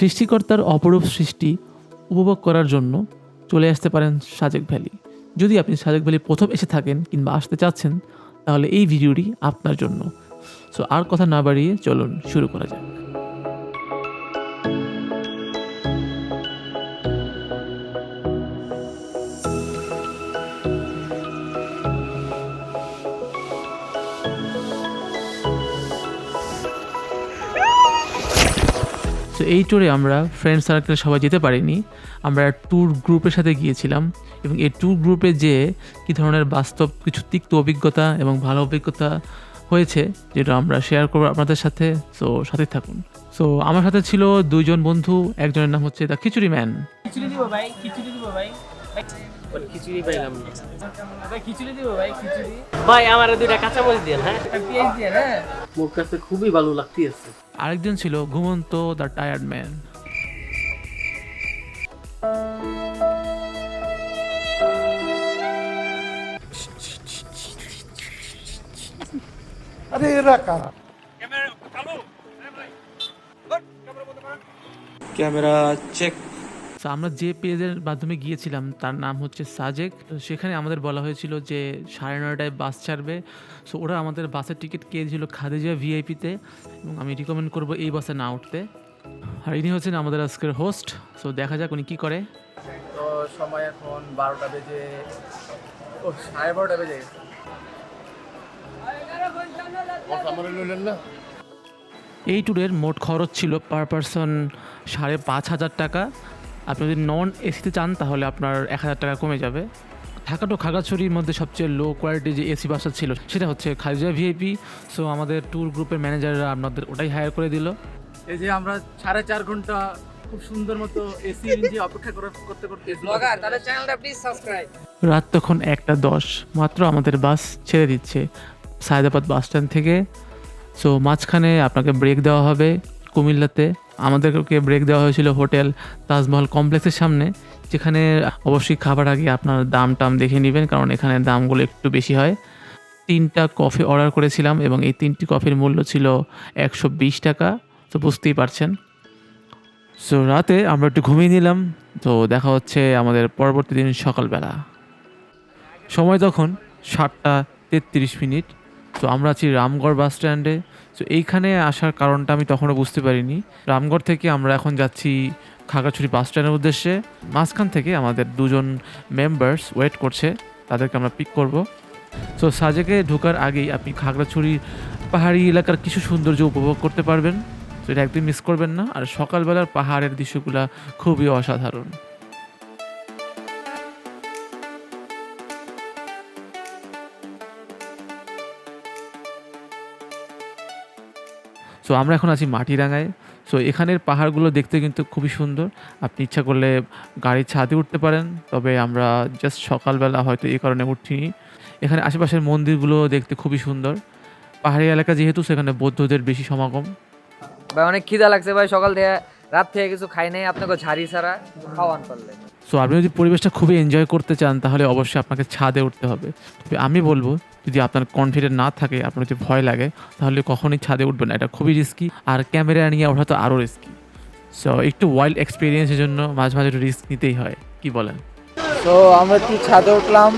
সৃষ্টিকর্তার অপরূপ সৃষ্টি উপভোগ করার জন্য চলে আসতে পারেন সাজেক ভ্যালি। যদি আপনি সাজেক ভ্যালি প্রথম এসে থাকেন কিংবা আসতে চাচ্ছেন, তাহলে এই ভিডিওটি আপনার জন্য। সো আর কথা না বাড়িয়ে চলুন শুরু করা যাক। তো এই ট্যুরে আমরা ফ্রেন্ড সার্কেল সবাই যেতে পারিনি, আমরা ট্যুর গ্রুপের সাথে গিয়েছিলাম এবং এই ট্যুর গ্রুপে যেয়ে কী ধরনের বাস্তব কিছু তিক্ত অভিজ্ঞতা এবং ভালো অভিজ্ঞতা হয়েছে যেটা আমরা শেয়ার করবো আপনাদের সাথে। সো সাথে থাকুন। সো আমার সাথে ছিল দুইজন বন্ধু, একজনের নাম হচ্ছে দ্য খিচুড়ি ম্যান। খিচুড়ি দিব ভাই, খিচুড়ি দিব ভাই। খিচুড়ি পাইলাম না ভাই, খিচুড়ি দিব ভাই, খিচুড়ি ভাই। আমার দুইটা কাঁচা মরিচ দেন, হ্যাঁ পেঁয়াজ দেন। হ্যাঁ, মোর কাছে খুবই ভালো লাগতেছে। আরেকজন ছিল ঘুমন্ত দ্য টায়ার্ড ম্যান। আরে এরা কারা? Camera check. তো আমরা যে পেজের মাধ্যমে গিয়েছিলাম তার নাম হচ্ছে সাজেক। তো সেখানে আমাদের বলা হয়েছিল যে 9:30টায় বাস ছাড়বে। সো ওরা আমাদের বাসের টিকিট কেটেছিল খাদিজা ভিআইপিতে, এবং আমি রিকমেন্ড করবো এই বাসে না উঠতে। আর ইনি হচ্ছেন আমাদের আজকের হোস্ট। সো দেখা যাক উনি কী করে। তো সময় এখন 12টা বেজে 12:30 বেজে গেছে। এই ট্যুরের মোট খরচ ছিল পার পারসন 5,500 টাকা। আপনি যদি নন এসিতে চান তাহলে আপনার 1,000 টাকা কমে যাবে। ঢাকা টু খাগড়াছড়ির মধ্যে সবচেয়ে লো কোয়ালিটি যে এসি বাসটা ছিল সেটা হচ্ছে খাদিজা ভিআইপি। সো আমাদের ট্যুর গ্রুপের ম্যানেজাররা আপনাদের ওটাই হায়ার করে দিল। এই যে আমরা 4.5 ঘন্টা খুব সুন্দর মতো এসি ইঞ্জিন অপেক্ষা করতে ব্লগার তাদের চ্যানেলটা প্লিজ সাবস্ক্রাইব। রাত তখন 1:10, মাত্র আমাদের বাস ছেড়ে দিচ্ছে সায়দাবাদ বাস স্ট্যান্ড থেকে। সো মাঝখানে আপনাকে ব্রেক দেওয়া হবে কুমিল্লাতে। আমাদেরকে ব্রেক দেওয়া হয়েছিল হোটেল তাজমহল কমপ্লেক্সের সামনে, যেখানে অবশ্যই খাবার আগে আপনার দাম দেখে নেবেন, কারণ এখানে দামগুলো একটু বেশি হয়। 3টা কফি অর্ডার করেছিলাম এবং এই 3টি কফির মূল্য ছিল 120 টাকা। তো বুঝতেই পারছেন। সো রাতে আমরা একটু ঘুমিয়ে নিলাম। তো দেখা হচ্ছে আমাদের পরবর্তী দিন সকালবেলা। সময় তখন 7:33। তো আমরা আছি রামগড় বাস স্ট্যান্ডে। তো এইখানে আসার কারণটা আমি তখনও বুঝতে পারিনি। রামগড় থেকে আমরা এখন যাচ্ছি খাগড়াছড়ি বাস স্ট্যান্ডের উদ্দেশ্যে। মাঝখান থেকে আমাদের দুজন মেম্বার্স ওয়েট করছে, তাদেরকে আমরা পিক করব। তো সাজেকে ঢোকার আগেই আপনি খাগড়াছড়ির পাহাড়ি এলাকার কিছু সৌন্দর্য উপভোগ করতে পারবেন। তো এটা একদম মিস করবেন না। আর সকালবেলার পাহাড়ের দৃশ্যগুলো খুবই অসাধারণ। সো আমরা এখন আছি মাটিরাঙ্গায়। সো এখানের পাহাড়গুলো দেখতে কিন্তু খুবই সুন্দর। আপনি ইচ্ছা করলে গাড়ির ছাদে উঠতে পারেন, তবে আমরা জাস্ট সকালবেলা হয়তো এই কারণে উঠিনি। এখানে আশেপাশের মন্দিরগুলো দেখতে খুবই সুন্দর। পাহাড়ি এলাকা যেহেতু, সেখানে বৌদ্ধদের বেশি সমাগম। ভাই অনেক খিদা লাগছে ভাই, সকাল থেকে রাত থেকে কিছু খাই নাই, আপনাকে ঝাড়ি ছাড়া খাওয়ান পারলে। সো আপনি যদি পরিবেশটা খুবই এনজয় করতে চান তাহলে অবশ্যই আপনাকে ছাদে উঠতে হবে। তবে আমি বলবো, যদি আপনার কনফিডেন্ট না থাকে, আপনার যদি ভয় লাগে, তাহলে কখনোই ছাদে উঠবেন না। এটা খুবই রিস্কি, আর ক্যামেরা নিয়ে ওঠা তো আরও রিস্কি। সো একটু ওয়াইল্ড এক্সপিরিয়েন্সের জন্য মাঝে মাঝে একটু রিস্ক নিতেই হয়, কি বলেন? তো আমরা একটু ছাদে উঠলাম।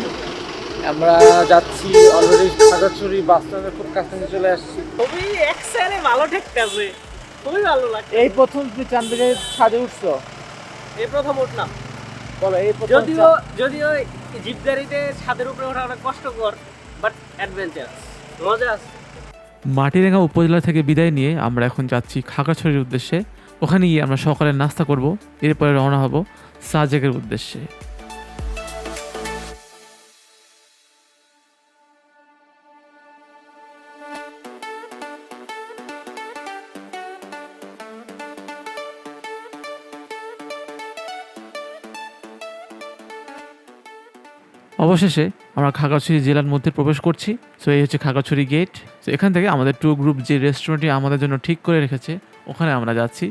আমরা যাচ্ছি অলরেডি খাগড়াছড়ি বাস স্ট্যান্ডের খুব কাছাকাছি চলে আসছি। খুবই এক্সেলে ভালো ঠেকতেছে, খুবই ভালো লাগছে। এই প্রথম তুমি চাঁদপুরের ছাদে উঠছো? এই প্রথম উঠলাম। বলো, এই প্রথম যদিও জিপ গাড়িতে ছাদের উপরে ওঠা অনেক কষ্টকর, বাট অ্যাডভেঞ্চারাস, মজা আছে। মাটিরাঙ্গা উপজেলা থেকে বিদায় নিয়ে আমরা এখন যাচ্ছি খাগড়াছড়ির উদ্দেশ্যে। ওখানে গিয়ে আমরা সকালে নাস্তা করব, এরপরে রওনা হব সাজেকের উদ্দেশ্যে। অবশেষে আমরা খাগড়াছড়ি জেলার মধ্যে প্রবেশ করছি। সো এই হচ্ছে খাগড়াছড়ি গেট। তো এখান থেকে আমাদের ট্যুর গ্রুপ যে রেস্টুরেন্টটি আমাদের জন্য ঠিক করে রেখেছে, ওখানে আমরা যাচ্ছি।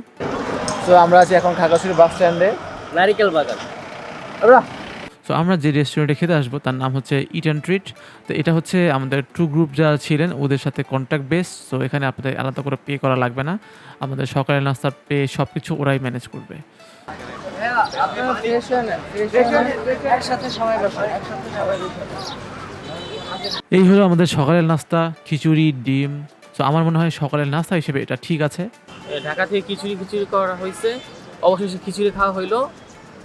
তো আমরা আছি এখন খাগড়াছড়ি বাস স্ট্যান্ডে, নারিকেল বাগান। সো সো আমরা যে রেস্টুরেন্টে খেতে আসবো তার নাম হচ্ছে ইট অ্যান্ড ট্রিট। তো এটা হচ্ছে আমাদের ট্রু গ্রুপ যারা ছিলেন ওদের সাথে কন্ট্যাক্ট বেস। সো এখানে আপনাদের আলাদা করে পে করা লাগবে না, আমাদের সকালের নাস্তার পে সব কিছু ওরাই ম্যানেজ করবে। আপনারা ফ্রেশ হয়ে নেন, একসাথে সবাই বসেন, একসাথে সবাই বসেন। এই হলো আমাদের সকালের নাস্তা, খিচুড়ি, ডিম। সো আমার মনে হয় সকালের নাস্তা হিসেবে এটা ঠিক আছে। ঢাকা থেকে খিচুড়ি করা হয়েছে, অবশেষে খিচুড়ি খাওয়া হইলো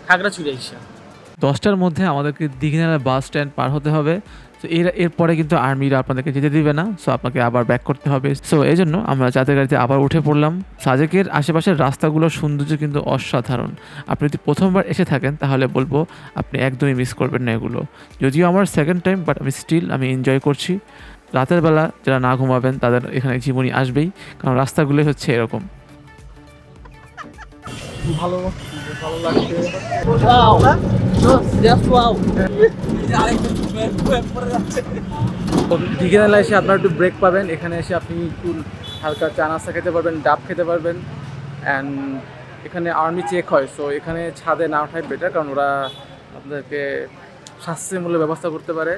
খাগড়াছড়ি এসে। 10টার মধ্যে আমাদেরকে দীঘিনালা বাস স্ট্যান্ড পার হতে হবে। তো এরপরে কিন্তু আর্মিরা আপনাদেরকে যেতে দিবে না, সো আপনাকে আবার ব্যাক করতে হবে। সো এই জন্য আমরা যাদের গাড়িতে আবার উঠে পড়লাম। সাজেকের আশেপাশের রাস্তাগুলোর সৌন্দর্য কিন্তু অসাধারণ। আপনি যদি প্রথমবার এসে থাকেন তাহলে বলবো আপনি একদমই মিস করবেন না এগুলো। যদিও আমার সেকেন্ড টাইম, বাট আমি এনজয় করছি। রাতের বেলা যারা না ঘুমাবেন তাদের এখানে জীবনী আসবেই, কারণ রাস্তাগুলো হচ্ছে এরকম। দীঘিনালা এসে আপনারা একটু ব্রেক পাবেন, এখানে এসে আপনি একটু হালকা চা নাস্তা খেতে পারবেন, ডাব খেতে পারবেন। অ্যান্ড এখানে আর্মি চেক হয়, সো এখানে ছাদে না ওঠাই বেটার, কারণ ওরা আপনাদেরকে শাস্তিমূলক ব্যবস্থা করতে পারে।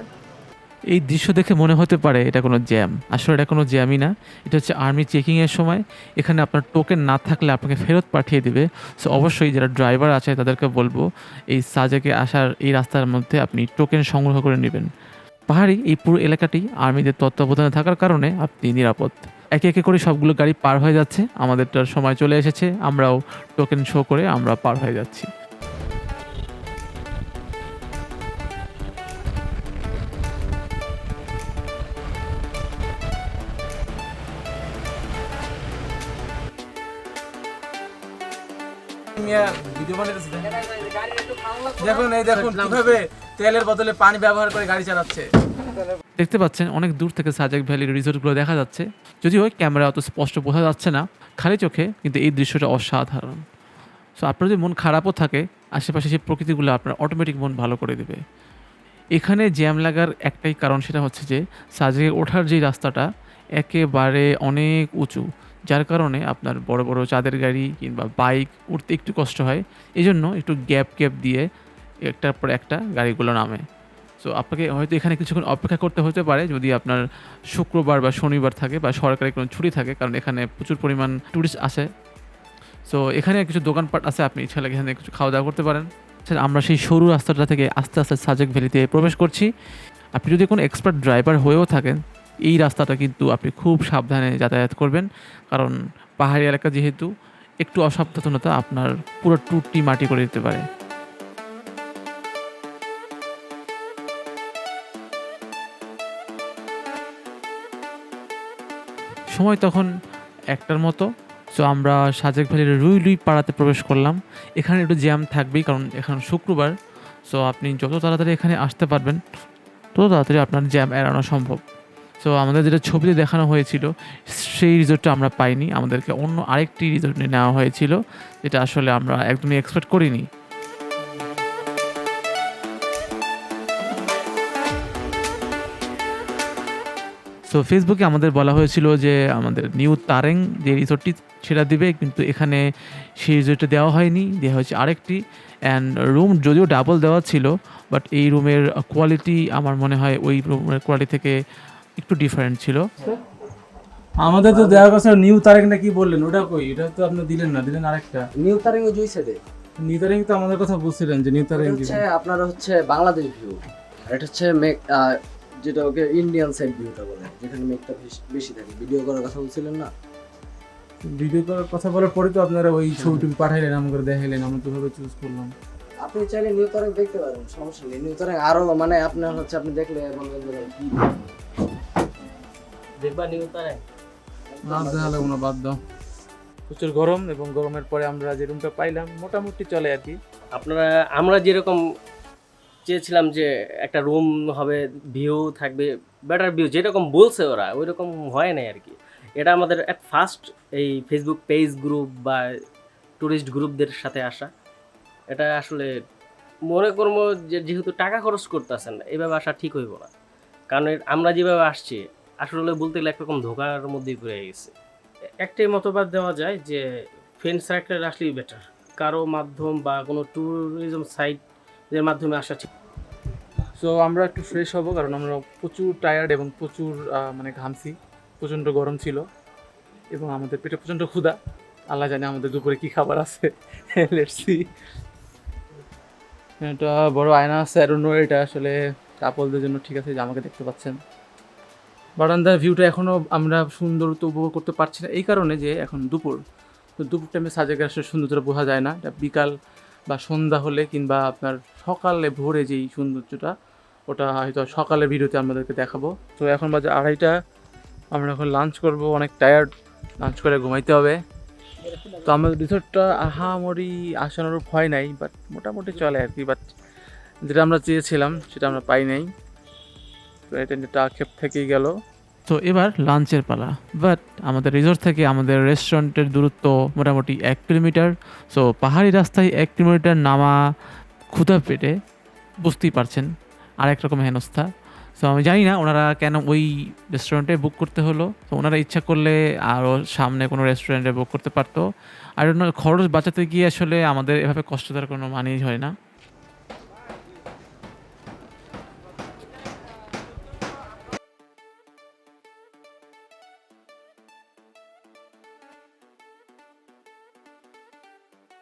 এই দৃশ্য দেখে মনে হতে পারে এটা কোনো জ্যাম, আসলে এটা কোনো জ্যামই না। এটা হচ্ছে আর্মি চেকিংয়ের সময় এখানে আপনার টোকেন না থাকলে আপনাকে ফেরত পাঠিয়ে দিবে। সো অবশ্যই যারা ড্রাইভার আছে তাদেরকে বলবো এই সাজেকে আসার এই রাস্তার মধ্যে আপনি টোকেন সংগ্রহ করে নেবেন। পাহাড়ি এই পুরো এলাকাটি আর্মিদের তত্ত্বাবধানে থাকার কারণে আপনি নিরাপদ। একে একে করে সবগুলো গাড়ি পার হয়ে যাচ্ছে, আমাদেরটার সময় চলে এসেছে, আমরাও টোকেন শো করে আমরা পার হয়ে যাচ্ছি। দেখুন এই দেখুন কিভাবে তেলের বদলে পানি ব্যবহার করে গাড়ি চালাচ্ছে। দেখতে পাচ্ছেন অনেক দূর থেকে সাজেক ভ্যালির রিসোর্টগুলো দেখা যাচ্ছে, যদিও ক্যামেরা অত স্পষ্ট বোঝা যাচ্ছে না খালি চোখে, কিন্তু এই দৃশ্যটা অসাধারণ। সো আপনার যদি মন খারাপও থাকে, আশেপাশে সেই প্রকৃতিগুলো আপনার অটোমেটিক মন ভালো করে দেবে। এখানে জ্যাম লাগার একটাই কারণ, সেটা হচ্ছে যে সাজেকে ওঠার যে রাস্তাটা একেবারে অনেক উঁচু, যার কারণে আপনার বড় বড় চাঁদের গাড়ি কিংবা বাইক উঠতে একটু কষ্ট হয়। এই জন্য একটু গ্যাপ দিয়ে একটার পর একটা গাড়িগুলো নামে। সো আপনাকে হয়তো এখানে কিছুক্ষণ অপেক্ষা করতে হতে পারে যদি আপনার শুক্রবার বা শনিবার থাকে বা সরকারি কোনো ছুটি থাকে, কারণ এখানে প্রচুর পরিমাণ ট্যুরিস্ট আসে। সো এখানে কিছু দোকানপাট আছে, আপনি ইচ্ছা লাগে এখানে কিছু খাওয়া দাওয়া করতে পারেন। আমরা সেই সরু রাস্তাটা থেকে আস্তে আস্তে সাজেক ভ্যালিতে প্রবেশ করছি। আপনি যদি কোনো এক্সপার্ট ড্রাইভার হয়েও থাকেন, এই রাস্তাটা কিন্তু আপনি খুব সাবধানে যাতায়াত করবেন, কারণ পাহাড়ি এলাকা যেহেতু একটু অসাবধানতা আপনার পুরো ট্যুরটি মাটি করে দিতে পারে। সময় তখন 1টার মতো। সো আমরা সাজেক ভ্যালির রুই পাড়াতে প্রবেশ করলাম। এখানে একটু জ্যাম থাকবেই, কারণ এখন শুক্রবার। সো আপনি যত তাড়াতাড়ি এখানে আসতে পারবেন তত তাড়াতাড়ি আপনার জ্যাম এড়ানো সম্ভব। সো আমাদের যেটা ছবিতে দেখানো হয়েছিল সেই রিসোর্টটা আমরা পাইনি, আমাদেরকে অন্য আরেকটি রিসোর্ট নিয়ে নেওয়া হয়েছিল, যেটা আসলে আমরা একদমই এক্সপেক্ট করিনি। সো ফেসবুকে আমাদের বলা হয়েছিল যে আমাদের নিউ তারেং যে রিসোর্টটি সেটা দিবে, কিন্তু এখানে সেই রিসোর্টটা দেওয়া হয়নি, দেওয়া হয়েছে আরেকটি। অ্যান্ড রুম যদিও ডাবল দেওয়া ছিল, বাট এই রুমের কোয়ালিটি আমার মনে হয় ওই রুমের কোয়ালিটি থেকে একটু ডিফারেন্ট ছিল। আমাদের তো দেওয়ার কথা নিউ তারেক না কি বললেন, ওটা কই? এটা তো আপনি দিলেন না, দিলেন আরেকটা। নিউ তারিং ও জুইছে দে নিউ তারেক তো আমাদের কথা বলছিলেন যে নিউ তারেক হচ্ছে আপনার হচ্ছে বাংলাদেশ ভিউ, আর এটা হচ্ছে মেক যেটা ওকে ইন্ডিয়ান সাইড ভিউটা বলে, যেখানে মেকটা বেশি থাকে। ভিডিও করার কথা বলছিলেন না? ভিডিও করার কথা বলার পরে তো আপনারা ওই ছবিটি পাঠাইলেন, আমাকে দেখাইলেন, আমরা কিভাবে চুজ করলাম। আপনি চাইলে নিউ তারিং দেখতে পারেন, সমস্যা নেই। নিউ তারিং আরো মানে আপনার হচ্ছে আপনি দেখলে বলবেন যে কি দেখবা নিউ তারে না দেখা লাগবে না, বাদ দাও। প্রচুর গরম, এবং গরমের পরে আমরা যে রুমটা পাইলাম মোটামুটি চলে আর কি। আমরা যেরকম চেয়েছিলাম যে একটা রুম হবে, ভিউ থাকবে, বেটার ভিউ যেরকম বলছে ওরা ওই রকম হয় নাই আর কি। এটা আমাদের অ্যাট ফার্স্ট এই ফেসবুক পেজ গ্রুপ বা ট্যুরিস্ট গ্রুপদের সাথে আসা। এটা আসলে মনে করবো যে যেহেতু টাকা খরচ করতেছেন এইভাবে আসা ঠিক হইব না, কারণ আমরা যেভাবে আসছি আসলে বলতে গেলে একরকম ধোকার মধ্যেই পড়ে গেছে। একটাই মতবাদ দেওয়া যায় যে ফ্রেন্ড সার্কেল আসলেই বেটার, কারো মাধ্যম বা কোনো ট্যুরিজম সাইটের মাধ্যমে আসা ঠিক। সো আমরা একটু ফ্রেশ হব, কারণ আমরা প্রচুর টায়ার্ড এবং প্রচুর মানে ঘামছি, প্রচণ্ড গরম ছিল এবং আমাদের পেটে প্রচণ্ড ক্ষুধা। আল্লাহ জানে আমাদের দুপুরে কী খাবার আছে। Let's see. এটা বড় আয়না আছে, আর অন্য এটা আসলে কাপলদের জন্য ঠিক আছে, যে আমাকে দেখতে পাচ্ছেন। বারান্দার ভিউটা এখনও আমরা সুন্দর তো উপভোগ করতে পারছি না, এই কারণে যে এখন দুপুর, তো দুপুর টাইমে সাজেকে আসলে সৌন্দর্যটা বোঝা যায় না। এটা বিকাল বা সন্ধ্যা হলে কিংবা আপনার সকালে ভোরে যেই সৌন্দর্যটা, ওটা হয়তো সকালের ভিডিওতে আমাদেরকে দেখাবো। তো এখন বাজে 2:30, আমরা এখন লাঞ্চ করব, অনেক টায়ার্ড, লাঞ্চ করে ঘুমাইতে হবে। তো আমাদের রিসোর্টটা আহামরি আসানোর ভয় নাই, বাট মোটামুটি চলে আর কি, বাট যেটা আমরা চেয়েছিলাম সেটা আমরা পাই নাই। তো এটা একটা আক্ষেপ থেকেই গেল। তো এবার লাঞ্চের পালা। বাট আমাদের রিসোর্ট থেকে আমাদের রেস্টুরেন্টের দূরত্ব মোটামুটি 1 কিলোমিটার। সো পাহাড়ি রাস্তায় 1 কিলোমিটার নামা ক্ষুধা পেটে, বুঝতেই পারছেন, আরেক রকম হেনস্থা। সো আমি জানি না ওনারা কেন ওই রেস্টুরেন্টে বুক করতে হলো। তো ওনারা ইচ্ছা করলে আরও সামনে কোনো রেস্টুরেন্টে বুক করতে পারতো। আর খরচ বাঁচাতে গিয়ে আসলে আমাদের এভাবে কষ্ট দেওয়ার কোনো মানেই হয় না।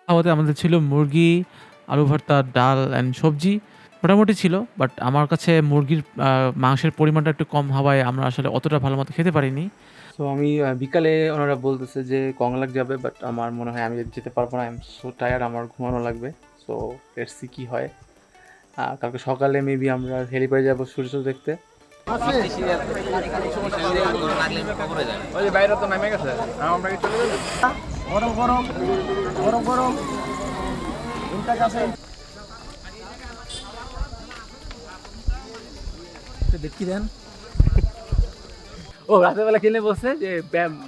খাওয়াতে আমাদের ছিল মুরগি, আলু ভর্তা, ডাল অ্যান্ড সবজি মোটামুটি ছিল। বাট আমার কাছে মুরগির মাংসের পরিমাণটা একটু কম হওয়ায় আমরা আসলে অতটা ভালো মতো খেতে পারিনি। সো আমি বিকালে ওনারা বলতেছে যে কংলাক যাবে, বাট আমার মনে হয় আমি যেতে পারবো না। আই এম সো টায়ার্ড, আমার ঘুমানো লাগবে। সো লেটস সি কী হয়। কালকে সকালে মেবি আমরা হেলিপ্যাডে যাবো সূর্য দেখতে। দেখি দেন, ও রাতের বেলা কিনে বলছে যে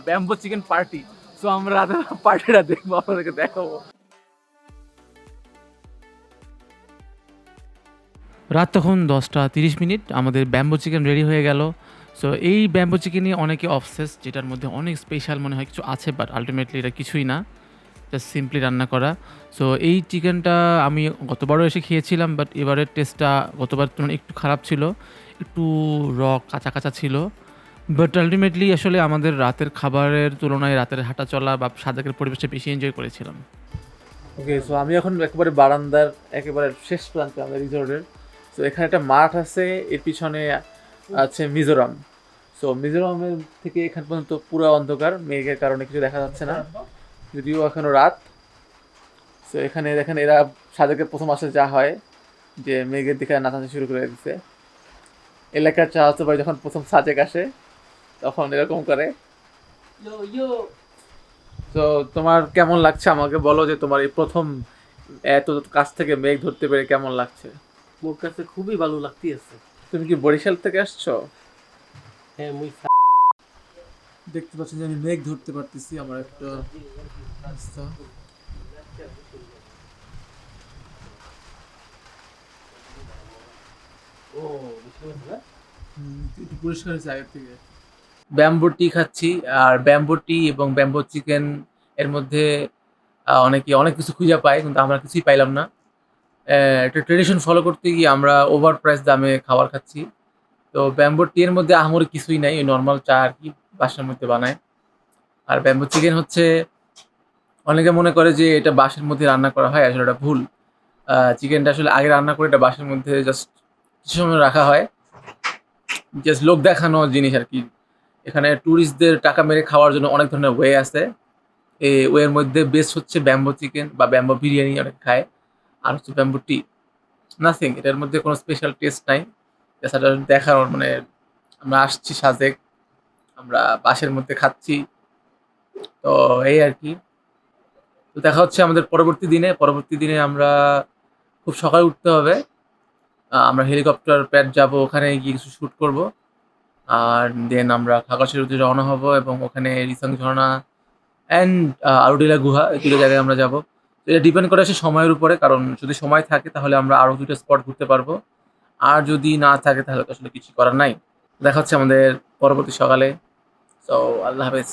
ব্যাম্বো চিকেন পার্টি। সো আমরা রাতের পার্টিটা দেখবো, আপনাদেরকে দেখাবো। রাত তখন 10:30, আমাদের ব্যাম্বো চিকেন রেডি হয়ে গেল। সো এই ব্যাম্বো চিকেন নিয়ে অনেকে অবসেস, যেটার মধ্যে অনেক স্পেশাল মনে হয় কিছু আছে, বাট আলটিমেটলি এটা কিছুই না, জাস্ট সিম্পলি রান্না করা। সো এই চিকেনটা আমি গতবারও এসে খেয়েছিলাম, বাট এবারের টেস্টটা গতবার তুলনায় একটু খারাপ ছিল, একটু কাঁচা কাঁচা ছিল। বাট আলটিমেটলি আসলে আমাদের রাতের খাবারের তুলনায় রাতের হাঁটা চলা বা সাদেকের পরিবেশটা বেশি এনজয় করেছিলাম। ওকে, সো আমি এখন একেবারে বারান্দার একেবারে শেষ প্রান্তে আমাদের রিসোর্টের। সো এখানে একটা মাঠ আছে, এর পিছনে আছে মিজোরাম। সো মিজোরামের থেকে এখান পর্যন্ত পুরো অন্ধকার, মেঘের কারণে কিছু দেখা যাচ্ছে না, যদিও এখনও রাত। সো এখানে দেখেন এরা সাদেকের প্রথম আসে যা হয় যে মেঘের দিকে নাচাতে শুরু করে দিচ্ছে। এলাকার চাচাতো ভাই যখন প্রথম সাজেক আসে তখন এরকম করে। তো তোমার কেমন লাগছে আমাকে বলো, যে তোমার এই প্রথম এত কাছ থেকে মেঘ ধরতে পেরে কেমন লাগছে? মোর কাছে খুবই ভালো লাগতেছে। তুমি কি বরিশাল থেকে আসছো? হ্যাঁ, মুই দেখতে পাচ্ছেন যে আমি মেঘ ধরতে পারতেছি, আমার একটা রাস্তা। একটু পরিষ্কার হয়েছে আগের থেকে। ব্যাম্বো টি খাচ্ছি, আর ব্যাম্বো টি এবং ব্যাম্বো চিকেন এর মধ্যে অনেকে অনেক কিছু খুঁজে পায়, কিন্তু আমরা কিছুই পাইলাম না। একটা ট্রেডিশন ফলো করতে গিয়ে আমরা ওভার প্রাইস দামে খাবার খাচ্ছি। তো ব্যাম্বো টি এর মধ্যে আহামরি কিছুই নাই, ওই নর্মাল চা আর কি বাসার মধ্যে বানায়। আর ব্যাম্বো চিকেন হচ্ছে, অনেকে মনে করে যে এটা বাসার মধ্যে রান্না করা হয়, আসলে এটা ভুল। চিকেনটা আসলে আগে রান্না করে এটা বাসার মধ্যে জাস্ট কিছু সময় রাখা হয়, জাস্ট লোক দেখানো জিনিস আর কি। এখানে ট্যুরিস্টদের টাকা মেরে খাওয়ার জন্য অনেক ধরনের ওয়ে আছে। এই ওয়ের মধ্যে বেস্ট হচ্ছে ব্যাম্বো চিকেন বা ব্যাম্বো বিরিয়ানি অনেক খায়, আর হচ্ছে ব্যাম্বো টি। নাথিং, এটার মধ্যে কোনো স্পেশাল টেস্ট নাই। এছাড়া দেখার মানে আমরা আসছি সাজেক, আমরা বাসের মধ্যে খাচ্ছি, তো এই আর কি। তো দেখা হচ্ছে আমাদের পরবর্তী দিনে আমরা খুব সকালে উঠতে হবে। আমরা হেলিকপ্টার প্যাড যাব, ওখানে গিয়ে কিছু শ্যুট করব, আর দেন আমরা খাগড়াছড়ির উদ্দেশ্যে রওনা হব এবং ওখানে রিসাং ঝর্ণা অ্যান্ড আরুডিলা গুহা, এই দুটো জায়গায় আমরা যাব। তো এটা ডিপেন্ড করে আসে সময়ের উপরে, কারণ যদি সময় থাকে তাহলে আমরা আরও 2টা স্পট ঘুরতে পারবো, আর যদি না থাকে তাহলে তো আসলে কিছু করার নাই। দেখা হচ্ছে আমাদের পরবর্তী সকালে। তো আল্লাহ হাফেজ।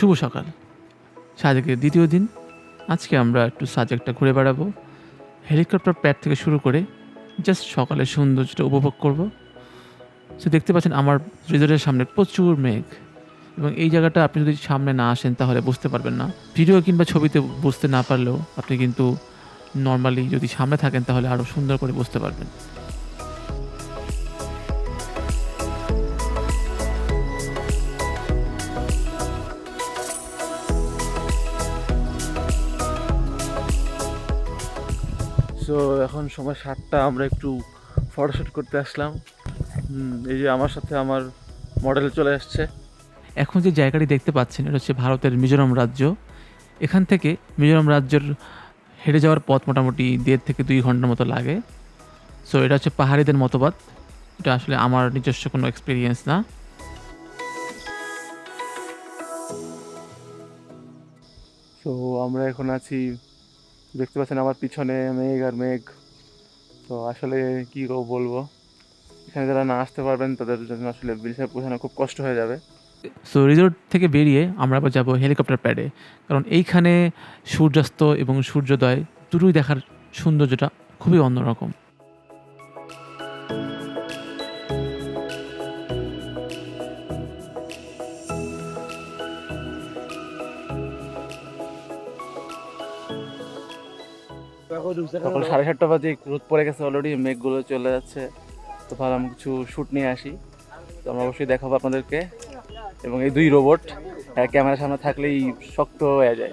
শুভ সকাল, সাজেকের দ্বিতীয় দিন। আজকে আমরা একটু সাজেকটা ঘুরে বেড়াবো, হেলিকপ্টার প্যাড থেকে শুরু করে জাস্ট সকালের সৌন্দর্যটা উপভোগ করব। সো দেখতে পাচ্ছেন আমার রিসোর্টের সামনে প্রচুর মেঘ, এবং এই জায়গাটা আপনি যদি সামনে না আসেন তাহলে বুঝতে পারবেন না। ভিডিও কিংবা ছবিতে বুঝতে না পারলেও আপনি কিন্তু নর্মালি যদি সামনে থাকেন তাহলে আরও সুন্দর করে বুঝতে পারবেন। সো এখন সময় 7টা, আমরা একটু ফটোশ্যুট করতে আসলাম। এই যে আমার সাথে আমার মডেল চলে আসছে। এখন যে জায়গাটি দেখতে পাচ্ছেন এটা হচ্ছে ভারতের মিজোরাম রাজ্য। এখান থেকে মিজোরাম রাজ্যের হেঁটে যাওয়ার পথ মোটামুটি 1.5 থেকে 2 ঘন্টার মতো লাগে। সো এটা হচ্ছে পাহাড়িদের মতবাদ, এটা আসলে আমার নিজস্ব কোনো এক্সপিরিয়েন্স না। সো আমরা এখন আছি, দেখতে পাচ্ছেন আমার পিছনে মেঘ আর মেঘ। তো আসলে কী বলবো, এখানে যারা না আসতে পারবেন তাদের জন্য আসলে বিলসায় পৌঁছানো খুব কষ্ট হয়ে যাবে। সো রিসোর্ট থেকে বেরিয়ে আমরা আবার যাবো হেলিকপ্টার প্যাডে, কারণ এইখানে সূর্যাস্ত এবং সূর্যোদয় দুটোই দেখার সৌন্দর্যটা খুবই অন্যরকম। সকাল 7:30 বাজে, রোদ পড়ে গেছে অলরেডি, মেঘগুলো চলে যাচ্ছে। তো ভাবলাম কিছু শ্যুট নিয়ে আসি। তো আমরা অবশ্যই দেখাবো আপনাদেরকে। এবং এই 2 রোবট ক্যামেরার সামনে থাকলেই শক্ত হয়ে যায়।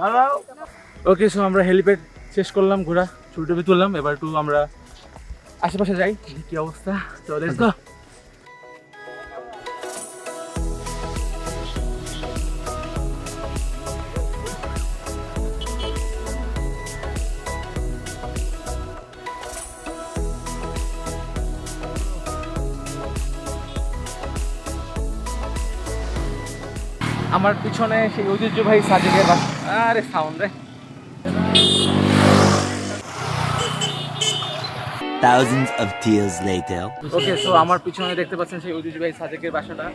ওকে, সো আমরা হেলিপ্যাড শেষ করলাম ঘোরা, ছবি তুললাম। এবার একটু আমরা আশেপাশে যাই, কি অবস্থা। তো লেটস গো। আমার পিছনে সেই ঐতিহ্যবাহী সাজেকের বাসা। আরে সাউন্ড রে। Thousands of tears later. Okay, so আমার পিছনে দেখতে পাচ্ছেন সেই ঐতিহ্যবাহী সাজেকের বাসাটা,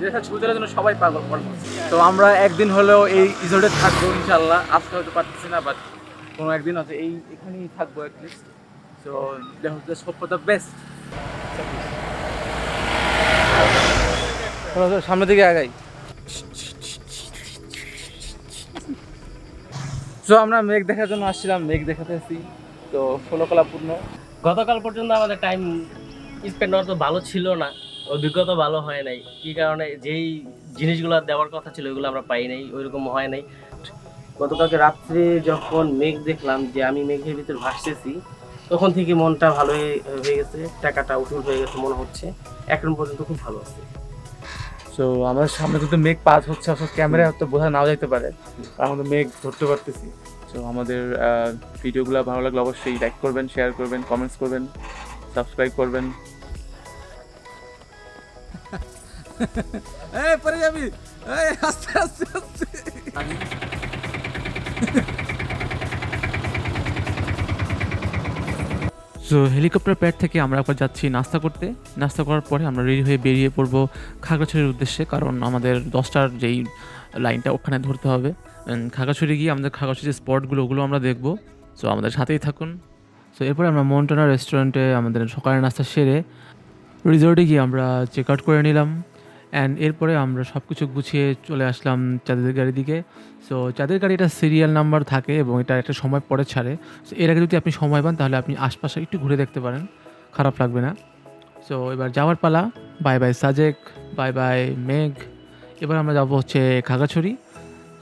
যেটা ছবি তোলার জন্য সবাই পাগল পাগল। তো আমরা একদিন হলেও এই রিসোর্টে থাকবো ইনশাল্লাহ। আসতে হয়তো পারতেছি না, বাট কোনো একদিন হয়তো এখানেই থাকবো at least. So just hope for the best. সামনের দিকে আগাই। সো আমরা মেঘ দেখার জন্য আসছিলাম, মেঘ দেখাতেছি। তো ষোলকলাপূর্ণ গতকাল পর্যন্ত আমাদের টাইম স্পেন্ড অত ভালো ছিল না, অভিজ্ঞতা ভালো হয় নাই। কী কারণে, যেই জিনিসগুলো দেওয়ার কথা ছিল ওইগুলো আমরা পাই নাই, ওইরকম হয় নাই। গতকালকে রাত্রে যখন মেঘ দেখলাম যে আমি মেঘের ভিতর ভাসতেছি, তখন থেকে মনটা ভালো হয়ে গেছে, টাকাটা উঠুল হয়ে গেছে মনে হচ্ছে। এখন পর্যন্ত খুব ভালো আছে। সো আমাদের সামনে কিন্তু মেঘ পাস হচ্ছে, আসলে ক্যামেরায় হয়তো বোঝা নাও যাইতে পারে, আমরা মেঘ ধরতে পারতেছি। সো আমাদের ভিডিওগুলো ভালো লাগলে অবশ্যই লাইক করবেন, শেয়ার করবেন, কমেন্টস করবেন, সাবস্ক্রাইব করবেন। পরে যাবি, আস্তে আস্তে আস্তে। সো হেলিকপ্টার প্যাড থেকে আমরা একবার যাচ্ছি নাস্তা করতে। নাস্তা করার পরে আমরা রেডি হয়ে বেরিয়ে পড়বো খাগড়াছড়ির উদ্দেশ্যে, কারণ আমাদের 10টার যেই লাইনটা ওখানে ধরতে হবে। খাগড়াছড়ি গিয়ে আমাদের খাগড়াছড়ির স্পটগুলো ওগুলো আমরা দেখবো। সো আমাদের সাথেই থাকুন। সো এরপরে আমরা মন্টানা রেস্টুরেন্টে আমাদের সকালের নাস্তা সেরে রিসোর্টে গিয়ে আমরা চেক আউট করে নিলাম। অ্যান্ড এরপরে আমরা সব কিছু গুছিয়ে চলে আসলাম চাঁদের গাড়ির দিকে। সো চাঁদের গাড়ি এটা সিরিয়াল নাম্বার থাকে এবং এটা একটা সময় পরে ছাড়ে। সো এর আগে যদি আপনি সময় পান তাহলে আপনি আশপাশে একটু ঘুরে দেখতে পারেন, খারাপ লাগবে না। সো এবার যাওয়ার পালা। Bye bye Sajek, bye bye মেঘ। এবার আমরা যাবো হচ্ছে খাগড়াছড়ি।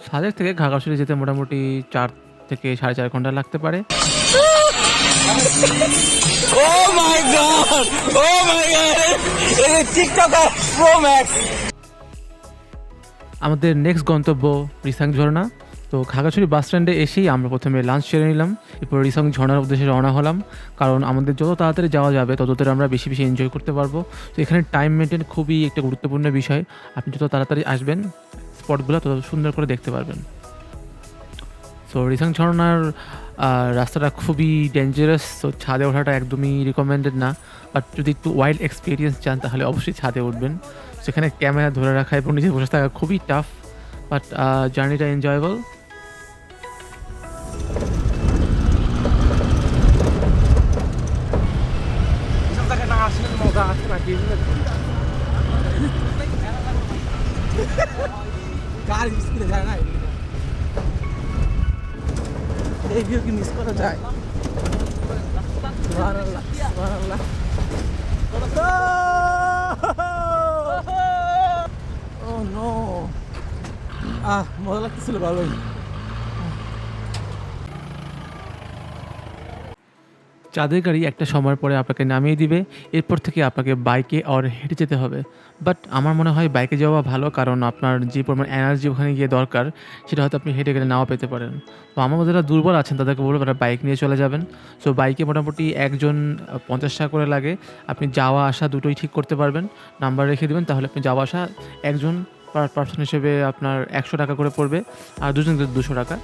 সাজেক থেকে খাগড়াছড়ি যেতে মোটামুটি 4 থেকে 4.5 ঘন্টা লাগতে পারে। আমাদের নেক্সট গন্তব্য রিসাং ঝর্ণা। তো খাগড়াছড়ি বাস স্ট্যান্ডে এসেই আমরা প্রথমে লাঞ্চ সেরে নিলাম, এরপর রিসাং ঝর্ণার উদ্দেশ্যে রওনা হলাম, কারণ আমাদের যত তাড়াতাড়ি যাওয়া যাবে তত আমরা বেশি বেশি এনজয় করতে পারবো। তো এখানে টাইম মেনটেন খুবই একটা গুরুত্বপূর্ণ বিষয়। আপনি যত তাড়াতাড়ি আসবেন স্পটগুলো তত সুন্দর করে দেখতে পারবেন। সো রিসাং ঝর্ণার রাস্তাটা খুবই ডেঞ্জারাস, তো ছাদে ওঠাটা একদমই রিকমেন্ডেড না। বাট যদি একটু ওয়াইল্ড এক্সপিরিয়েন্স চান তাহলে অবশ্যই ছাদে উঠবেন। সেখানে ক্যামেরা ধরে রাখা এবং নিজে বসে থাকা খুবই টাফ। বাট জার্নিটা এনজয়েবল। এই ভিউ কি মিস করা যায়? সুবহানাল্লাহ, সুবহানাল্লাহ। ও নো, মজা লাগতেছিল ভালোই। চাঁদের গাড়ি একটা সময় পরে আপনাকে নামিয়ে দিবে, এরপর থেকে আপনাকে বাইকে আর হেঁটে যেতে হবে। বাট আমার মনে হয় বাইকে যাওয়া ভালো, কারণ আপনার যে পরিমাণ এনার্জি ওখানে গিয়ে দরকার সেটা হয়তো আপনি হেঁটে গেলে নাও পেতে পারেন। তো আমার মধ্যে যারা দুর্বল আছেন তাদেরকে বলবো তারা বাইক নিয়ে চলে যাবেন। সো বাইকে মোটামুটি একজন 50 টাকা করে লাগে, আপনি যাওয়া আসা দুটোই ঠিক করতে পারবেন। নাম্বার রেখে দেবেন, তাহলে আপনি যাওয়া আসা একজন পার পার্সন হিসেবে আপনার 100 টাকা করে পড়বে, আর দুজন 200 টাকা।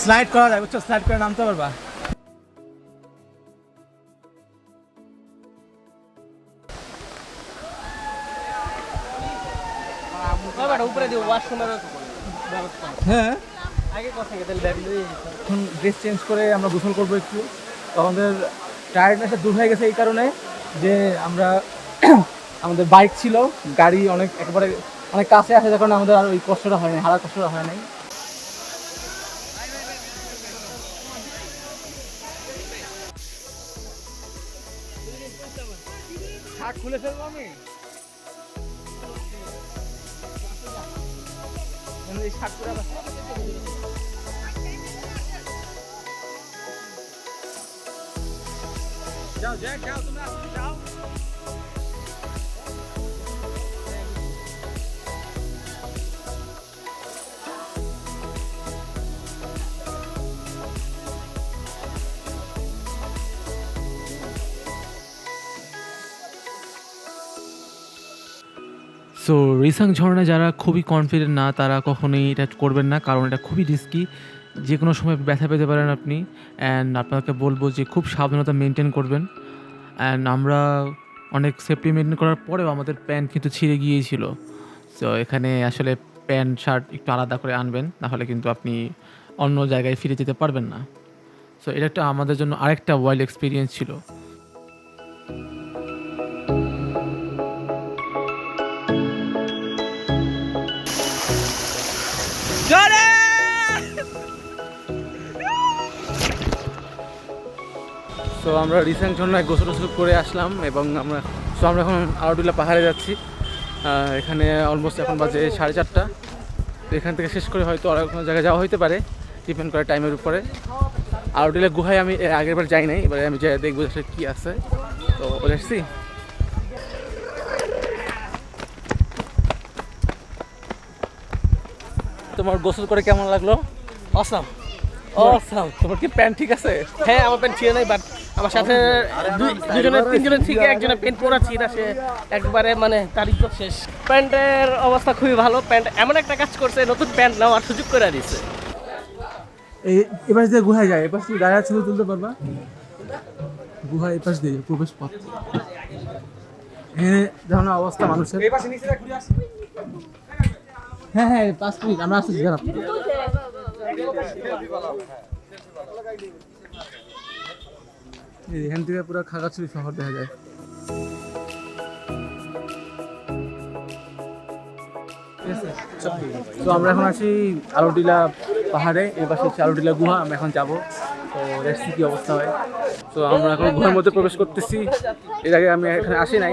স্লাইড করা যায়, বুঝছো? স্লাইড করে নামতে পারবা। উপরে দিয়ে ওয়াশরুমের হ্যাঁ, আগে কথা তাহলে ব্যাগ নিয়ে এখন ড্রেস চেঞ্জ করে আমরা গোসল করবো একটু। তো আমাদের টায়ার্ডনেসটা দূর হয়ে গেছে এই কারণে যে আমরা আমাদের বাইক ছিল, গাড়ি একেবারে অনেক কাছে আসে, যখন আমাদের আর ওই কষ্টটা হয় নাই, হারার কষ্টটা হয় নাই। খুলে ফেলবো আমি এই শার্ট করে যাও যাও তুমি যাও। সো রিসাং ঝর্ণা যারা খুবই কনফিডেন্ট না তারা কখনোই এটা করবেন না, কারণ এটা খুবই রিস্কি, যে কোনো সময় ব্যথা পেতে পারেন আপনি। অ্যান্ড আপনাকে বলবো যে খুব সাবধানতা মেনটেন করবেন। অ্যান্ড আমরা অনেক সেফটি মেনটেন করার পরেও আমাদের প্যান্ট কিন্তু ছিঁড়ে গিয়েছিল। সো এখানে আসলে প্যান্ট শার্ট একটু আলাদা করে আনবেন, নাহলে কিন্তু আপনি অন্য জায়গায় ফিরে যেতে পারবেন না। সো এটা একটা আমাদের জন্য আরেকটা ওয়াইল্ড এক্সপিরিয়েন্স ছিল। সো আমরা রিসেন্ট ঝর্ণায় গোসল করে আসলাম এবং আমরা এখন আরোডিলা পাহাড়ে যাচ্ছি। এখানে অলমোস্ট এখন বাজে 4:30। তো এখান থেকে শেষ করে হয়তো আর কোনো জায়গায় যাওয়া হতে পারে, ডিপেন্ড করে টাইমের উপরে। আরোডিলা গুহায় আমি আগের বার যাই নাই, এবারে আমি যাই দেখবো আসলে কী আছে। তো বলে আসছি। তোমার গোসল করে কেমন লাগলো? অসাম। তোমার কি প্যান্ট ঠিক আছে? হ্যাঁ, আমার প্যান্ট ছিঁড়ে নাই, বাট আমার সাথে দুজনের তিনজনের থেকে একজনের প্যান্ট পরা ছিঁড়া, সে একবারে মানে তারিখ শেষ। প্যান্টের অবস্থা খুবই ভালো। প্যান্ট এমন একটা কাজ করছে, নতুন প্যান্ট নেওয়ার সুযোগ করে দিচ্ছে। এবার যে গুহায় যায়, এবার তুমি গায়ে ছবি তুলতে পারবা। গুহা এপাশ দিয়ে প্রবেশ পথ। এখানে যখন অবস্থা মানুষের, হ্যাঁ 5 মিনিট আমরা আসতেছি। এখান থেকে পুরো খাগড়াছড়ি শহর দেখা যায়। তো আমরা এখন আছি আরোডিলা পাহাড়ে, এর পাশে হচ্ছে আরোডিলা গুহা। আমরা এখন যাবো, তো দেখছি কি অবস্থা হয়। তো আমরা এখন গুহার মধ্যে প্রবেশ করতেছি, এর আগে আমি এখানে আসি নাই।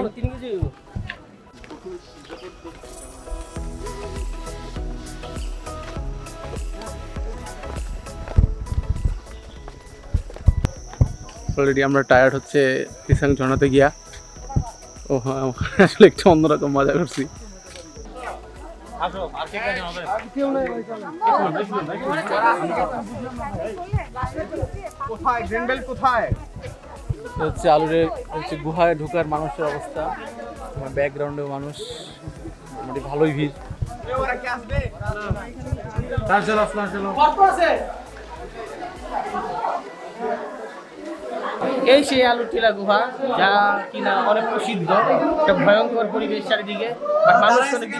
অলরেডি আমরা টায়ার্ড হচ্ছে তিসাং ঝর্ণাতে গিয়া। ও হ্যাঁ, আসলে একটু অন্যরকম মজা করছি। হচ্ছে আলুরে হচ্ছে গুহায় ঢোকার মানুষের অবস্থা, আমার ব্যাকগ্রাউন্ডে মানুষ মোটামুটি ভালোই ভিড়। এই সেই আলুটিলা গুহা, যা কিনা অনেক প্রসিদ্ধ, একটা ভয়ঙ্কর পরিবেশ চারিদিকে, আর মানুষ অনেক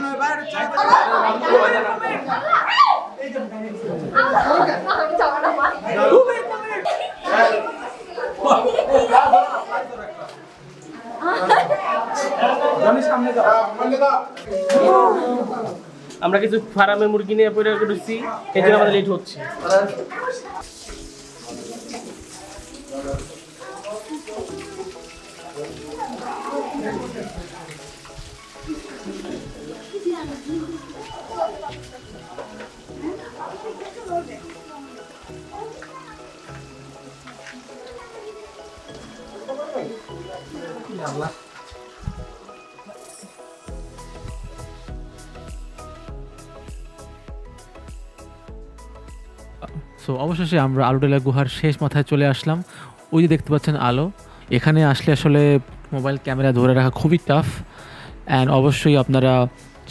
আমরা কিছু ফার্মে মুরগি নিয়ে পরে ঢুকছি, এই জন্য আমাদের লেট হচ্ছে। সো অবশেষে আমরা আলুটেলা গুহার শেষ মাথায় চলে আসলাম। ওই যে দেখতে পাচ্ছেন আলো, এখানে আসলে আসলে মোবাইল ক্যামেরা ধরে রাখা খুবই টাফ, অ্যান্ড অবশ্যই আপনারা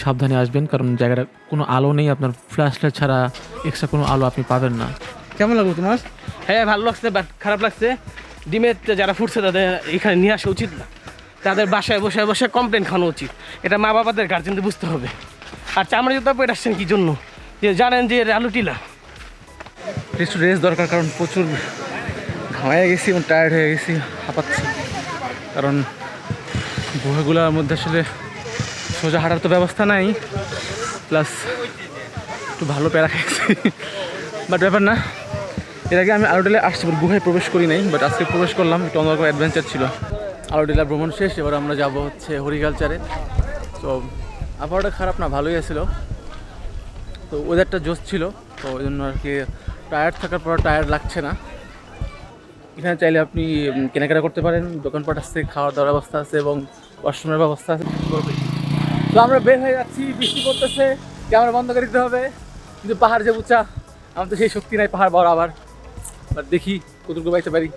সাবধানে আসবেন, কারণ জায়গাটা কোনো আলো নেই, আপনার ফ্ল্যাশ লাইট ছাড়া এক্সট্রা কোনো আলো আপনি পাবেন না। কেমন লাগলো তোমার? হ্যাঁ ভালো লাগছে, বাট খারাপ লাগছে। ডিমের যারা ফুটছে তাদের এখানে নিয়ে আসা উচিত না, তাদের বাসায় বসে বসে কমপ্লেন খাওয়ানো উচিত। এটা মা বাবাদের গার্জেনদের বুঝতে হবে। আর চামড়া জুতা পরে আসছেন কি জন্য, যে জানেন যে আলুটিলা। একটু রেস্ট দরকার, কারণ প্রচুর ঘামায় গেছি এবং টায়ার্ড হয়ে গেছি, হাঁপাচ্ছি। কারণ গুহাগুলোর মধ্যে আসলে সোজা হাঁটার তো ব্যবস্থা নাই, প্লাস একটু ভালো প্যারা খেয়েছি, বাট ব্যাপার না। এর আগে আমি আলুটেলা আসছি, গুহায় প্রবেশ করি নাই, বাট আজকে প্রবেশ করলাম, একটু অন্যরকম অ্যাডভেঞ্চার ছিল। আলুটেলা ভ্রমণ শেষ, এবার আমরা যাব হচ্ছে হরিকালচারে। তো আবহাওয়াটা খারাপ না, ভালোই ছিল, তো ওয়েদারটা জোশ ছিল, তো ওই জন্য আর কি টায়ার্ড থাকার পর টায়ার্ড লাগছে না। এখানে চাইলে আপনি কেনাকাটা করতে পারেন, দোকানপাট আছে, খাওয়ার দাওয়ার ব্যবস্থা আছে এবং ওয়াশরুমের ব্যবস্থা আছে। তো আমরা বের হয়ে যাচ্ছি, বৃষ্টি পড়তেছে, ক্যামেরা বন্ধ করে দিতে হবে, কিন্তু পাহাড় যে উঁচা, আমার তো সেই শক্তি নাই পাহাড় বড় আবার, বাট দেখি কতটুকু বাইতে পারি।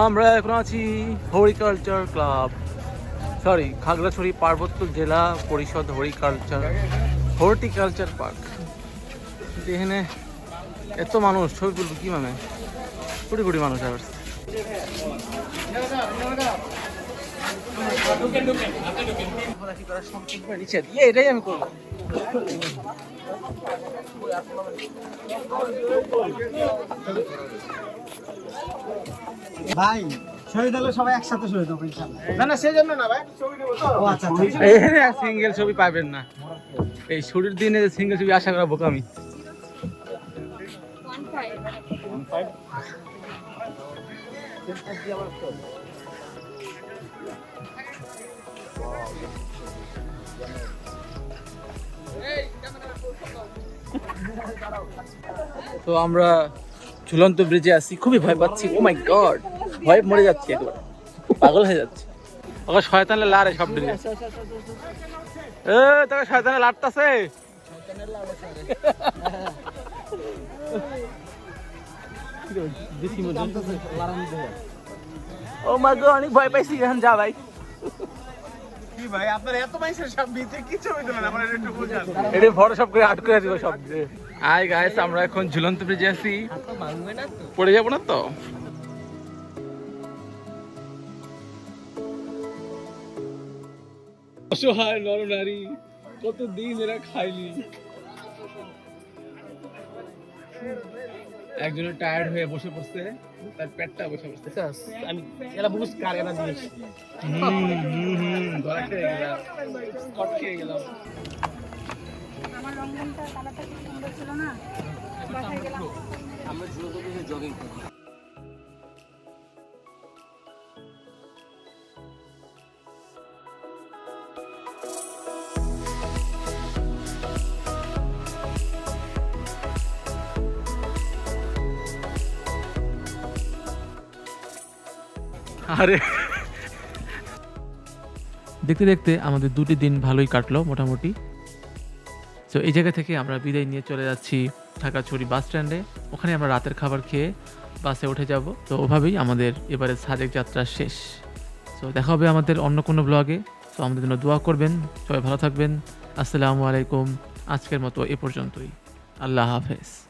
আমরা এখন আছি হরিকালচার ক্লাব, সরি খাগড়াছড়ি পার্বত্য জেলা পরিষদ হর্টিকালচার পার্ক। এখানে এত মানুষ, ছবি তুলবো কি, মানে কোটি কোটি মানুষ আসছে। এটাই আমি করবো। ভাই শহীদ হলে সবাই একসাথে শহীদ হবে ইনশাআল্লাহ। না না সেই জন্য না ভাই, ছবি নেব তো। ও আচ্ছা আচ্ছা। সিঙ্গেল ছবি পাবেন না, এই ছুটির দিনে সিঙ্গেল ছবি আশা করা বোকামি। তো আমরা ঝুলন্ত ব্রিজে আছি, খুবই ভয় পাচ্ছি। ও মাই গড, ভয় মরে যাচ্ছি, একেবারে পাগল হয়ে যাচ্ছে। ওকে শয়তানে লারে সব ব্রিজে, তোকে শয়তানে লাড়তাছে। ও মাই গড, অনেক ভয় পাইছি এখন। যা ভাই, কি ভাই আপনার এত মাইসের সব বিচে কি ছবি তোলেন, আমার একটু বুঝান। এটা বড় সব করে আট করে দিব সব। আই গাইস, আমরা এখন ঝুলন্ত ব্রিজে আছি, পড়ে যাবো না তো। অসহায় নরনারী, কতদিন এরা খায়নি। একজনের টায়ার্ড হয়ে বসে পড়ছে, তার পেটটা বসে পড়ছে। আমি এরা বুঝ কার এরা জিনিস ধরা খেয়ে গেলাম, স্কট খেয়ে গেলাম। আমার রংটা কালারটা খুব সুন্দর ছিল না, বাসায় গেলাম। আমরা জগিং করি। আরে দেখতে দেখতে আমাদের 2টি দিন ভালোই কাটলো মোটামুটি। তো এই জায়গা থেকে আমরা বিদায় নিয়ে চলে যাচ্ছি ঢাকাছড়ি বাস স্ট্যান্ডে। ওখানে আমরা রাতের খাবার খেয়ে বাসে উঠে যাব। তো ওভাবেই আমাদের এবারে সাজেক যাত্রা শেষ। তো দেখা হবে আমাদের অন্য কোনো ব্লগে। তো আমাদের জন্য দোয়া করবেন। সবাই ভালো থাকবেন। আসসালামু আলাইকুম। আজকের মতো এ পর্যন্তই। আল্লাহ হাফেজ।